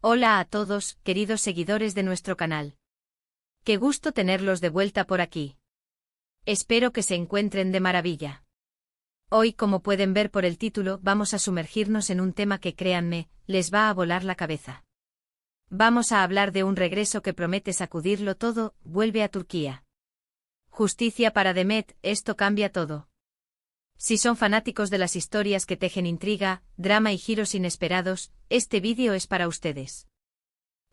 Hola a todos, queridos seguidores de nuestro canal. Qué gusto tenerlos de vuelta por aquí. Espero que se encuentren de maravilla. Hoy, como pueden ver por el título, vamos a sumergirnos en un tema que, créanme, les va a volar la cabeza. Vamos a hablar de un regreso que promete sacudirlo todo, vuelve a Turquía. Justicia para Demet, esto cambia todo. Si son fanáticos de las historias que tejen intriga, drama y giros inesperados, este vídeo es para ustedes.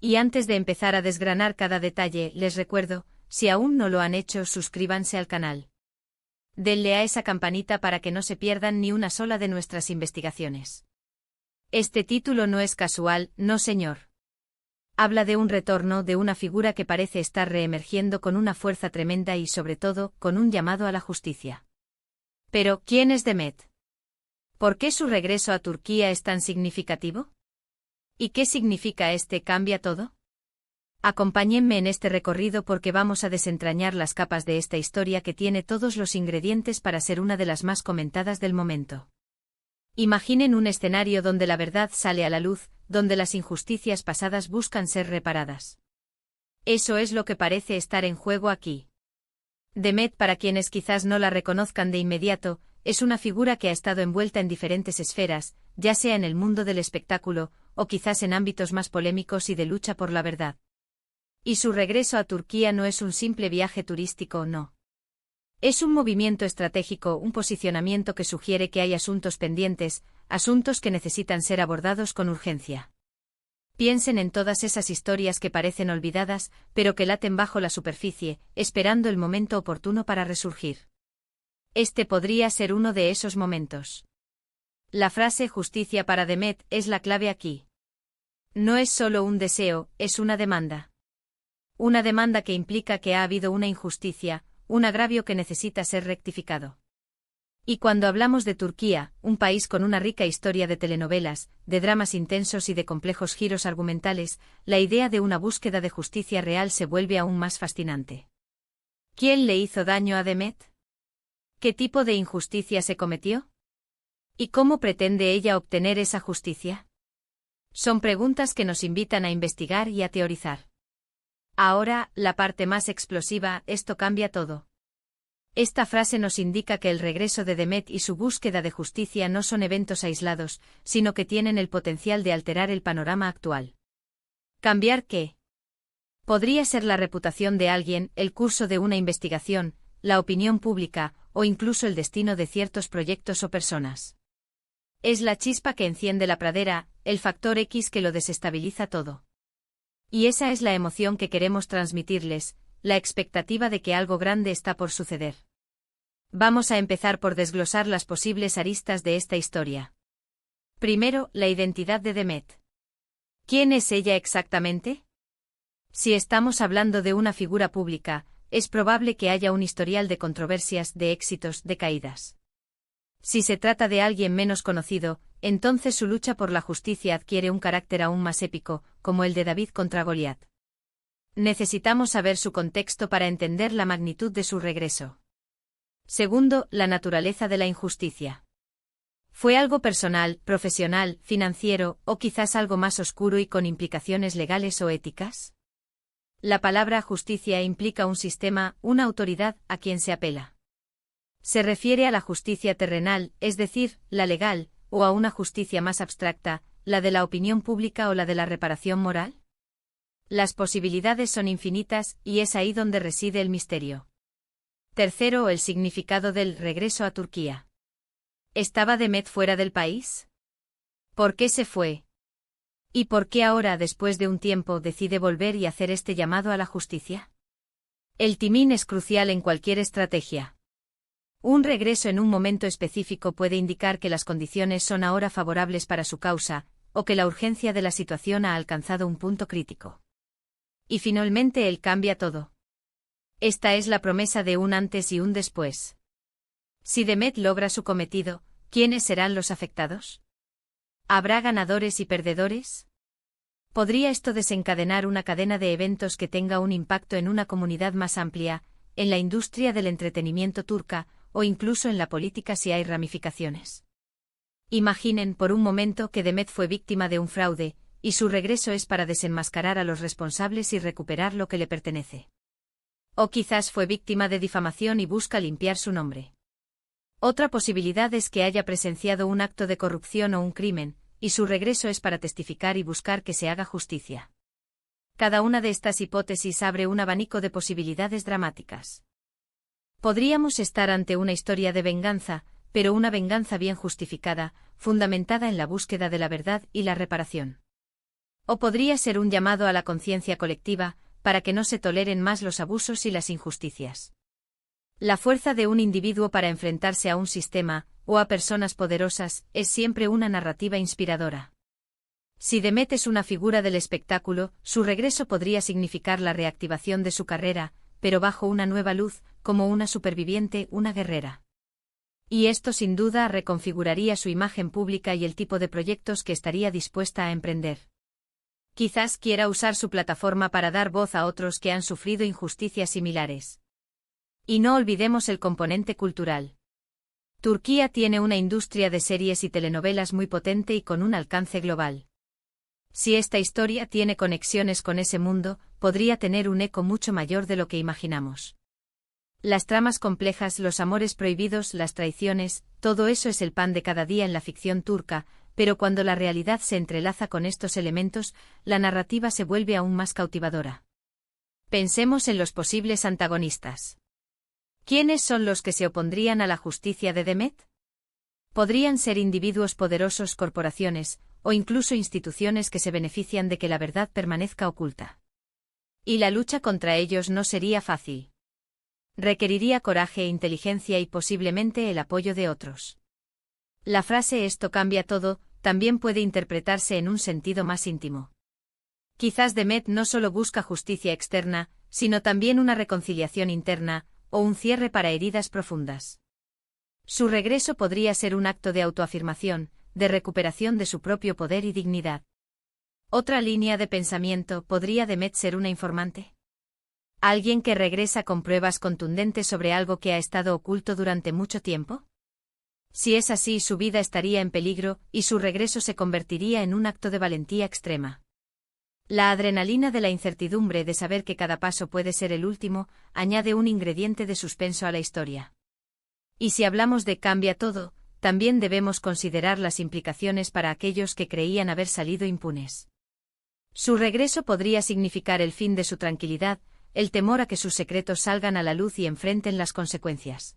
Y antes de empezar a desgranar cada detalle, les recuerdo, si aún no lo han hecho, suscríbanse al canal. Denle a esa campanita para que no se pierdan ni una sola de nuestras investigaciones. Este título no es casual, no señor. Habla de un retorno de una figura que parece estar reemergiendo con una fuerza tremenda y sobre todo, con un llamado a la justicia. Pero, ¿quién es Demet? ¿Por qué su regreso a Turquía es tan significativo? ¿Y qué significa este cambia todo? Acompáñenme en este recorrido porque vamos a desentrañar las capas de esta historia que tiene todos los ingredientes para ser una de las más comentadas del momento. Imaginen un escenario donde la verdad sale a la luz, donde las injusticias pasadas buscan ser reparadas. Eso es lo que parece estar en juego aquí. Demet, para quienes quizás no la reconozcan de inmediato, es una figura que ha estado envuelta en diferentes esferas, ya sea en el mundo del espectáculo, o quizás en ámbitos más polémicos y de lucha por la verdad. Y su regreso a Turquía no es un simple viaje turístico, no. Es un movimiento estratégico, un posicionamiento que sugiere que hay asuntos pendientes, asuntos que necesitan ser abordados con urgencia. Piensen en todas esas historias que parecen olvidadas, pero que laten bajo la superficie, esperando el momento oportuno para resurgir. Este podría ser uno de esos momentos. La frase justicia para Demet es la clave aquí. No es solo un deseo, es una demanda. Una demanda que implica que ha habido una injusticia, un agravio que necesita ser rectificado. Y cuando hablamos de Turquía, un país con una rica historia de telenovelas, de dramas intensos y de complejos giros argumentales, la idea de una búsqueda de justicia real se vuelve aún más fascinante. ¿Quién le hizo daño a Demet? ¿Qué tipo de injusticia se cometió? ¿Y cómo pretende ella obtener esa justicia? Son preguntas que nos invitan a investigar y a teorizar. Ahora, la parte más explosiva, esto cambia todo. Esta frase nos indica que el regreso de Demet y su búsqueda de justicia no son eventos aislados, sino que tienen el potencial de alterar el panorama actual. ¿Cambiar qué? Podría ser la reputación de alguien, el curso de una investigación, la opinión pública, o incluso el destino de ciertos proyectos o personas. Es la chispa que enciende la pradera, el factor X que lo desestabiliza todo. Y esa es la emoción que queremos transmitirles, la expectativa de que algo grande está por suceder. Vamos a empezar por desglosar las posibles aristas de esta historia. Primero, la identidad de Demet. ¿Quién es ella exactamente? Si estamos hablando de una figura pública, es probable que haya un historial de controversias, de éxitos, de caídas. Si se trata de alguien menos conocido, entonces su lucha por la justicia adquiere un carácter aún más épico, como el de David contra Goliat. Necesitamos saber su contexto para entender la magnitud de su regreso. Segundo, la naturaleza de la injusticia. ¿Fue algo personal, profesional, financiero, o quizás algo más oscuro y con implicaciones legales o éticas? La palabra justicia implica un sistema, una autoridad, a quien se apela. ¿Se refiere a la justicia terrenal, es decir, la legal, o a una justicia más abstracta, la de la opinión pública o la de la reparación moral? Las posibilidades son infinitas, y es ahí donde reside el misterio. Tercero, el significado del regreso a Turquía. ¿Estaba Demet fuera del país? ¿Por qué se fue? ¿Y por qué ahora, después de un tiempo, decide volver y hacer este llamado a la justicia? El timing es crucial en cualquier estrategia. Un regreso en un momento específico puede indicar que las condiciones son ahora favorables para su causa, o que la urgencia de la situación ha alcanzado un punto crítico. Y finalmente él cambia todo. Esta es la promesa de un antes y un después. Si Demet logra su cometido, ¿quiénes serán los afectados? ¿Habrá ganadores y perdedores? ¿Podría esto desencadenar una cadena de eventos que tenga un impacto en una comunidad más amplia, en la industria del entretenimiento turca, o incluso en la política si hay ramificaciones? Imaginen por un momento que Demet fue víctima de un fraude, y su regreso es para desenmascarar a los responsables y recuperar lo que le pertenece. O quizás fue víctima de difamación y busca limpiar su nombre. Otra posibilidad es que haya presenciado un acto de corrupción o un crimen, y su regreso es para testificar y buscar que se haga justicia. Cada una de estas hipótesis abre un abanico de posibilidades dramáticas. Podríamos estar ante una historia de venganza, pero una venganza bien justificada, fundamentada en la búsqueda de la verdad y la reparación. O podría ser un llamado a la conciencia colectiva, para que no se toleren más los abusos y las injusticias. La fuerza de un individuo para enfrentarse a un sistema, o a personas poderosas, es siempre una narrativa inspiradora. Si Demet es una figura del espectáculo, su regreso podría significar la reactivación de su carrera, pero bajo una nueva luz, como una superviviente, una guerrera. Y esto sin duda reconfiguraría su imagen pública y el tipo de proyectos que estaría dispuesta a emprender. Quizás quiera usar su plataforma para dar voz a otros que han sufrido injusticias similares. Y no olvidemos el componente cultural. Turquía tiene una industria de series y telenovelas muy potente y con un alcance global. Si esta historia tiene conexiones con ese mundo, podría tener un eco mucho mayor de lo que imaginamos. Las tramas complejas, los amores prohibidos, las traiciones, todo eso es el pan de cada día en la ficción turca, pero cuando la realidad se entrelaza con estos elementos, la narrativa se vuelve aún más cautivadora. Pensemos en los posibles antagonistas. ¿Quiénes son los que se opondrían a la justicia de Demet? Podrían ser individuos poderosos, corporaciones, o incluso instituciones que se benefician de que la verdad permanezca oculta. Y la lucha contra ellos no sería fácil. Requeriría coraje, inteligencia y posiblemente el apoyo de otros. La frase "esto cambia todo" también puede interpretarse en un sentido más íntimo. Quizás Demet no solo busca justicia externa, sino también una reconciliación interna, o un cierre para heridas profundas. Su regreso podría ser un acto de autoafirmación, de recuperación de su propio poder y dignidad. Otra línea de pensamiento: ¿podría Demet ser una informante? ¿Alguien que regresa con pruebas contundentes sobre algo que ha estado oculto durante mucho tiempo? Si es así, su vida estaría en peligro, y su regreso se convertiría en un acto de valentía extrema. La adrenalina de la incertidumbre de saber que cada paso puede ser el último, añade un ingrediente de suspenso a la historia. Y si hablamos de cambia todo, también debemos considerar las implicaciones para aquellos que creían haber salido impunes. Su regreso podría significar el fin de su tranquilidad, el temor a que sus secretos salgan a la luz y enfrenten las consecuencias.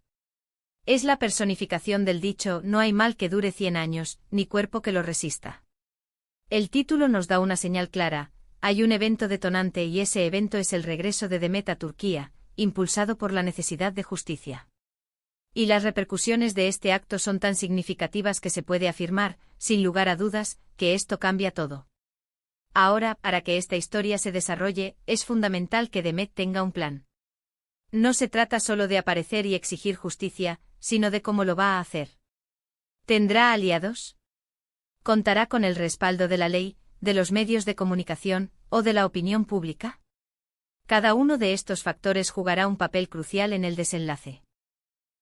Es la personificación del dicho "no hay mal que dure 100 años, ni cuerpo que lo resista". El título nos da una señal clara: hay un evento detonante y ese evento es el regreso de Demet a Turquía, impulsado por la necesidad de justicia. Y las repercusiones de este acto son tan significativas que se puede afirmar, sin lugar a dudas, que esto cambia todo. Ahora, para que esta historia se desarrolle, es fundamental que Demet tenga un plan. No se trata solo de aparecer y exigir justicia, sino de cómo lo va a hacer. ¿Tendrá aliados? ¿Contará con el respaldo de la ley, de los medios de comunicación, o de la opinión pública? Cada uno de estos factores jugará un papel crucial en el desenlace.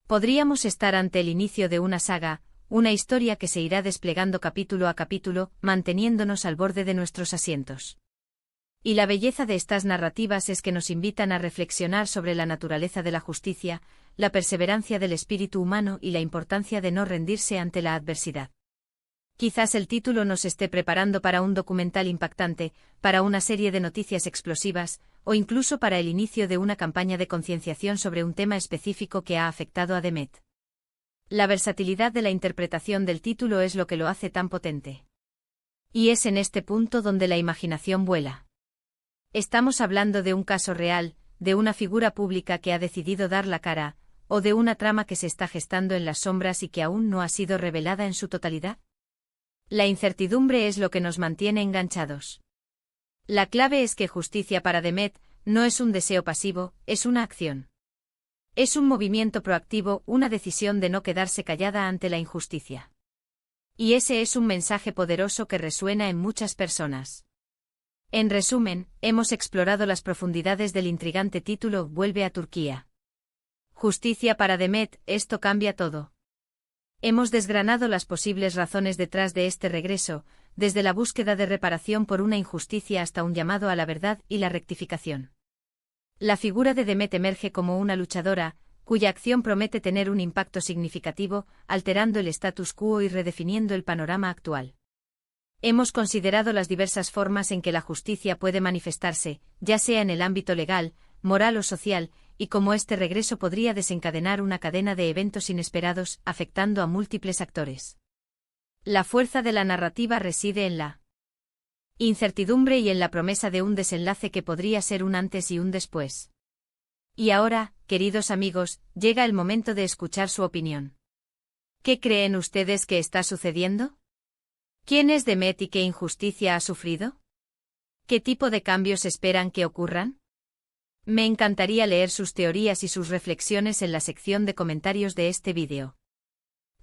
Podríamos estar ante el inicio de una saga, una historia que se irá desplegando capítulo a capítulo, manteniéndonos al borde de nuestros asientos. Y la belleza de estas narrativas es que nos invitan a reflexionar sobre la naturaleza de la justicia, la perseverancia del espíritu humano y la importancia de no rendirse ante la adversidad. Quizás el título nos esté preparando para un documental impactante, para una serie de noticias explosivas, o incluso para el inicio de una campaña de concienciación sobre un tema específico que ha afectado a Demet. La versatilidad de la interpretación del título es lo que lo hace tan potente. Y es en este punto donde la imaginación vuela. Estamos hablando de un caso real, de una figura pública que ha decidido dar la cara, o de una trama que se está gestando en las sombras y que aún no ha sido revelada en su totalidad. La incertidumbre es lo que nos mantiene enganchados. La clave es que justicia para Demet no es un deseo pasivo, es una acción. Es un movimiento proactivo, una decisión de no quedarse callada ante la injusticia. Y ese es un mensaje poderoso que resuena en muchas personas. En resumen, hemos explorado las profundidades del intrigante título "Vuelve a Turquía". Justicia para Demet, esto cambia todo. Hemos desgranado las posibles razones detrás de este regreso, desde la búsqueda de reparación por una injusticia hasta un llamado a la verdad y la rectificación. La figura de Demet emerge como una luchadora, cuya acción promete tener un impacto significativo, alterando el status quo y redefiniendo el panorama actual. Hemos considerado las diversas formas en que la justicia puede manifestarse, ya sea en el ámbito legal, moral o social, y cómo este regreso podría desencadenar una cadena de eventos inesperados, afectando a múltiples actores. La fuerza de la narrativa reside en la incertidumbre y en la promesa de un desenlace que podría ser un antes y un después. Y ahora, queridos amigos, llega el momento de escuchar su opinión. ¿Qué creen ustedes que está sucediendo? ¿Quién es Demet y qué injusticia ha sufrido? ¿Qué tipo de cambios esperan que ocurran? Me encantaría leer sus teorías y sus reflexiones en la sección de comentarios de este vídeo.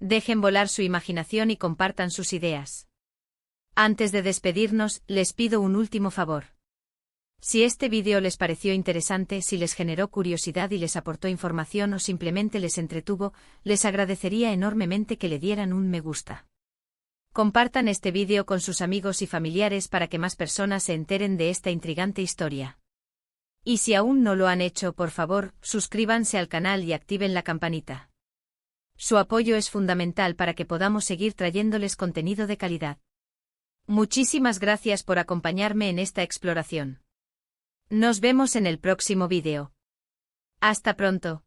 Dejen volar su imaginación y compartan sus ideas. Antes de despedirnos, les pido un último favor. Si este vídeo les pareció interesante, si les generó curiosidad y les aportó información o simplemente les entretuvo, les agradecería enormemente que le dieran un me gusta. Compartan este vídeo con sus amigos y familiares para que más personas se enteren de esta intrigante historia. Y si aún no lo han hecho, por favor, suscríbanse al canal y activen la campanita. Su apoyo es fundamental para que podamos seguir trayéndoles contenido de calidad. Muchísimas gracias por acompañarme en esta exploración. Nos vemos en el próximo vídeo. Hasta pronto.